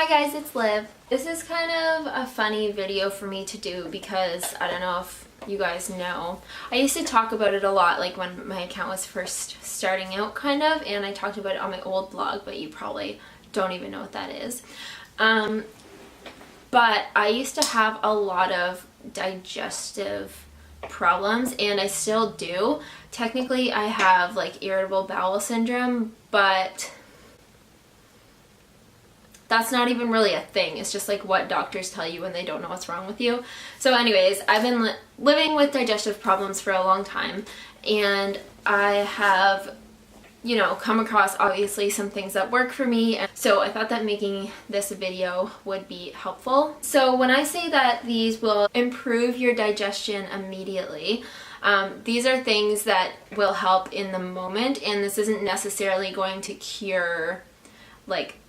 Hi guys, it's Liv. This is kind of a funny video for me to do because I don't know if you guys know. I used to talk about it a lot, like when my account was first starting out kind of, and I talked about it on my old blog, but you probably don't even know what that is. But I used to have a lot of digestive problems, and I still do. Technically I have like irritable bowel syndrome, but that's not even really a thing. It's just like what doctors tell you when they don't know what's wrong with you. So anyways, I've been living with digestive problems for a long time, and I have, you know, come across obviously some things that work for me. And so I thought that making this video would be helpful. So when I say that these will improve your digestion immediately, these are things that will help in the moment, and this isn't necessarily going to cure like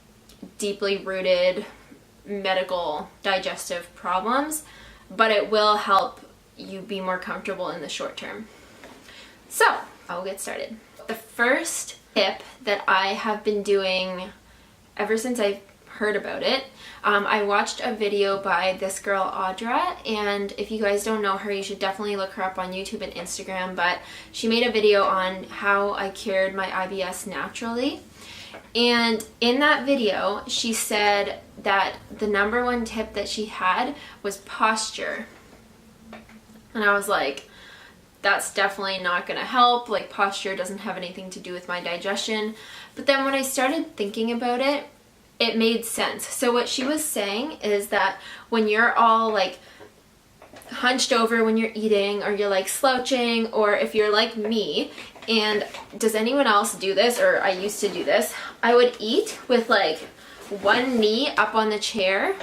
deeply rooted medical digestive problems, but it will help you be more comfortable in the short term. So I'll get started. The first tip that I have been doing ever since I heard about it, I watched a video by this girl Audra, and if you guys don't know her, you should definitely look her up on YouTube and Instagram, but she made a video on how I cured my IBS naturally. And in that video, she said that the number one tip that she had was posture. And I was like, that's definitely not going to help. Like, posture doesn't have anything to do with my digestion. But then when I started thinking about it, it made sense. So what she was saying is that when you're all like hunched over when you're eating, or you're like slouching, or if you're like me, and does anyone else do this, or I used to do this, I would eat with like one knee up on the chair.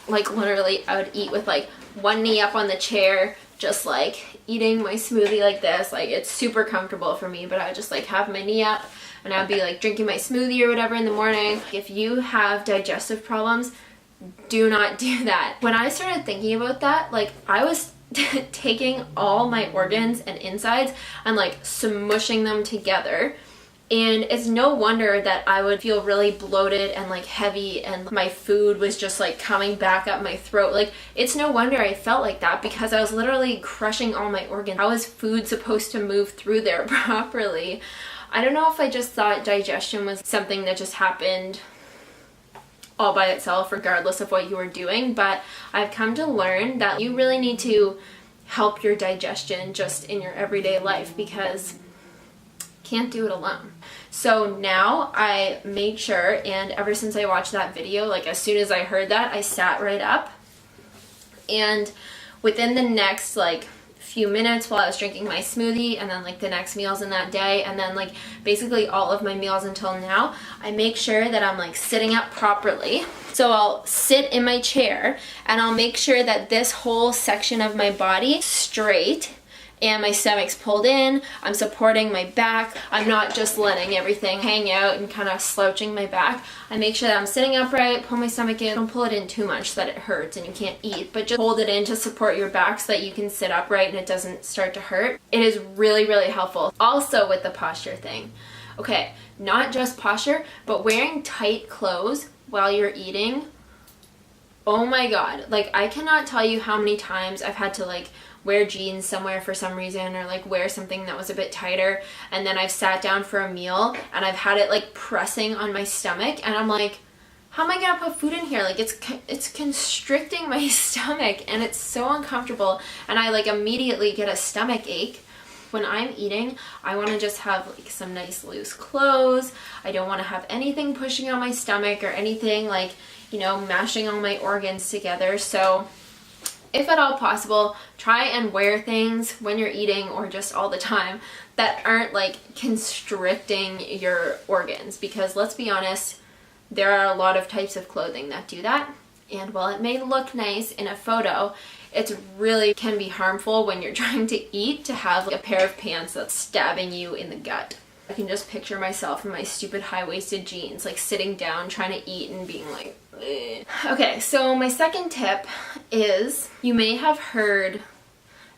Like literally I would eat with like one knee up on the chair, just like eating my smoothie like this. Like, it's super comfortable for me, but I would just like have my knee up and I would be like drinking my smoothie or whatever in the morning. If you have digestive problems, do not do that. When I started thinking about that, like I was taking all my organs and insides and like smushing them together, and it's no wonder that I would feel really bloated and like heavy, and my food was just like coming back up my throat. Like, it's no wonder I felt like that, because I was literally crushing all my organs. How is food supposed to move through there properly? I don't know if I just thought digestion was something that just happened all by itself regardless of what you were doing, but I've come to learn that you really need to help your digestion just in your everyday life, because you can't do it alone. So now I made sure, and ever since I watched that video, like as soon as I heard that, I sat right up, and within the next like few minutes while I was drinking my smoothie, and then like the next meals in that day, and then like basically all of my meals until now, I make sure that I'm like sitting up properly. So I'll sit in my chair and I'll make sure that this whole section of my body is straight and my stomach's pulled in. I'm supporting my back. I'm not just letting everything hang out and kind of slouching my back. I make sure that I'm sitting upright, pull my stomach in. Don't pull it in too much so that it hurts and you can't eat, but just hold it in to support your back so that you can sit upright and it doesn't start to hurt. It is really, really helpful. Also with the posture thing. Okay, not just posture, but wearing tight clothes while you're eating. Oh my God. Like, I cannot tell you how many times I've had to like wear jeans somewhere for some reason, or like wear something that was a bit tighter, and then I've sat down for a meal and I've had it like pressing on my stomach, and I'm like, how am I gonna put food in here? Like, it's constricting my stomach, and it's so uncomfortable, and I like immediately get a stomach ache. When I'm eating, I want to just have like some nice loose clothes. I don't want to have anything pushing on my stomach or anything like, you know, mashing all my organs together. So if at all possible, try and wear things when you're eating, or just all the time, that aren't like constricting your organs, because let's be honest, there are a lot of types of clothing that do that, and while it may look nice in a photo, it's really can be harmful when you're trying to eat to have like a pair of pants that's stabbing you in the gut. I can just picture myself in my stupid high-waisted jeans, like sitting down trying to eat and being like, ugh. Okay, so my second tip is, you may have heard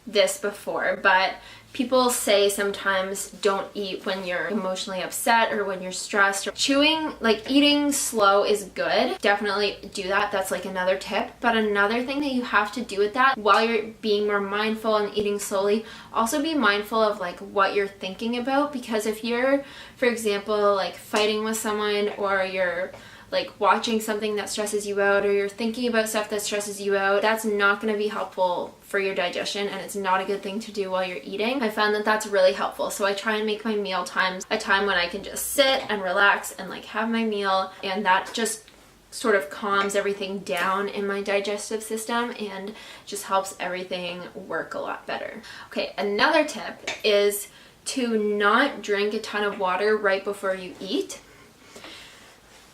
this before, but People say sometimes don't eat when you're emotionally upset or when you're stressed. Chewing, like eating slow is good. Definitely do that. That's like another tip. But another thing that you have to do with that while you're being more mindful and eating slowly, also be mindful of like what you're thinking about, because if you're, for example, like fighting with someone, or you're like watching something that stresses you out, or you're thinking about stuff that stresses you out, that's not going to be helpful for your digestion, and it's not a good thing to do while you're eating. I found that that's really helpful. So I try and make my meal times a time when I can just sit and relax and like have my meal, and that just sort of calms everything down in my digestive system and just helps everything work a lot better. Okay, another tip is to not drink a ton of water right before you eat.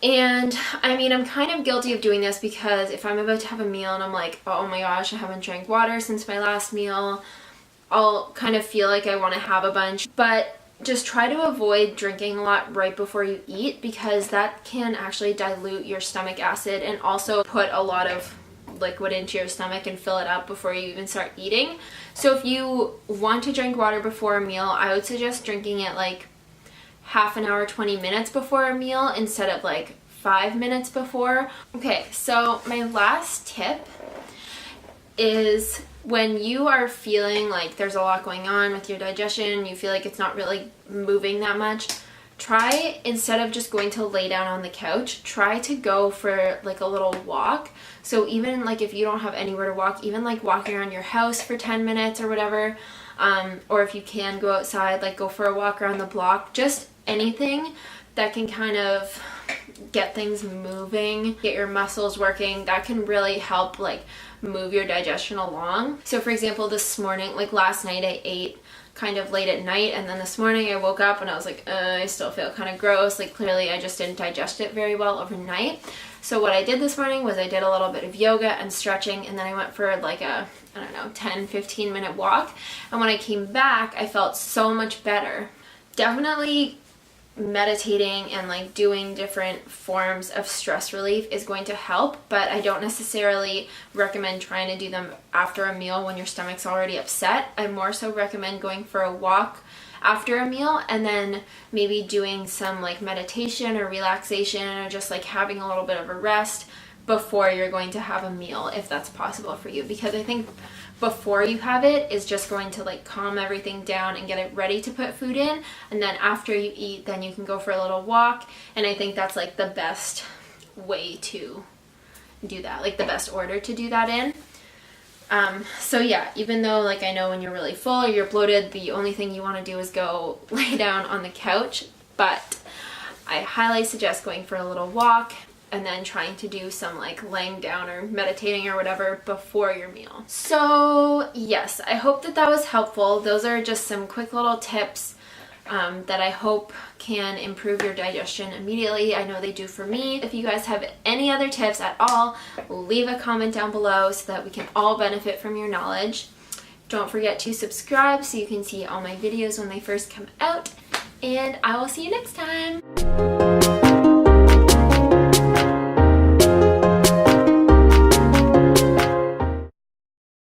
And I mean, I'm kind of guilty of doing this, because if I'm about to have a meal and I'm like, oh my gosh, I haven't drank water since my last meal, I'll kind of feel like I want to have a bunch. But just try to avoid drinking a lot right before you eat, because that can actually dilute your stomach acid and also put a lot of liquid into your stomach and fill it up before you even start eating. So if you want to drink water before a meal, I would suggest drinking it like half an hour, 20 minutes before a meal instead of like 5 minutes before. Okay, so my last tip is when you are feeling like there's a lot going on with your digestion, you feel like it's not really moving that much, try, instead of just going to lay down on the couch, try to go for like a little walk. So even like if you don't have anywhere to walk, even like walking around your house for 10 minutes or whatever, or if you can go outside, like go for a walk around the block, just anything that can kind of get things moving, get your muscles working, that can really help like move your digestion along. So for example, this morning, like last night I ate kind of late at night, and then this morning I woke up and I was like, I still feel kind of gross, like clearly I just didn't digest it very well overnight. So what I did this morning was I did a little bit of yoga and stretching, and then I went for like a, I don't know, 10-15 minute walk, and when I came back I felt so much better. Definitely meditating and like doing different forms of stress relief is going to help, but I don't necessarily recommend trying to do them after a meal when your stomach's already upset. I more so recommend going for a walk after a meal, and then maybe doing some like meditation or relaxation, or just like having a little bit of a rest before you're going to have a meal, if that's possible for you, because I think before you have it is just going to like calm everything down and get it ready to put food in, and then after you eat, then you can go for a little walk. And I think that's like the best way to do that, like the best order to do that in. So yeah, even though like I know when you're really full or you're bloated, the only thing you want to do is go lay down on the couch, but I highly suggest going for a little walk and then trying to do some like laying down or meditating or whatever before your meal. So yes, I hope that that was helpful. Those are just some quick little tips that I hope can improve your digestion immediately. I know they do for me. If you guys have any other tips at all, leave a comment down below so that we can all benefit from your knowledge. Don't forget to subscribe so you can see all my videos when they first come out, and I will see you next time.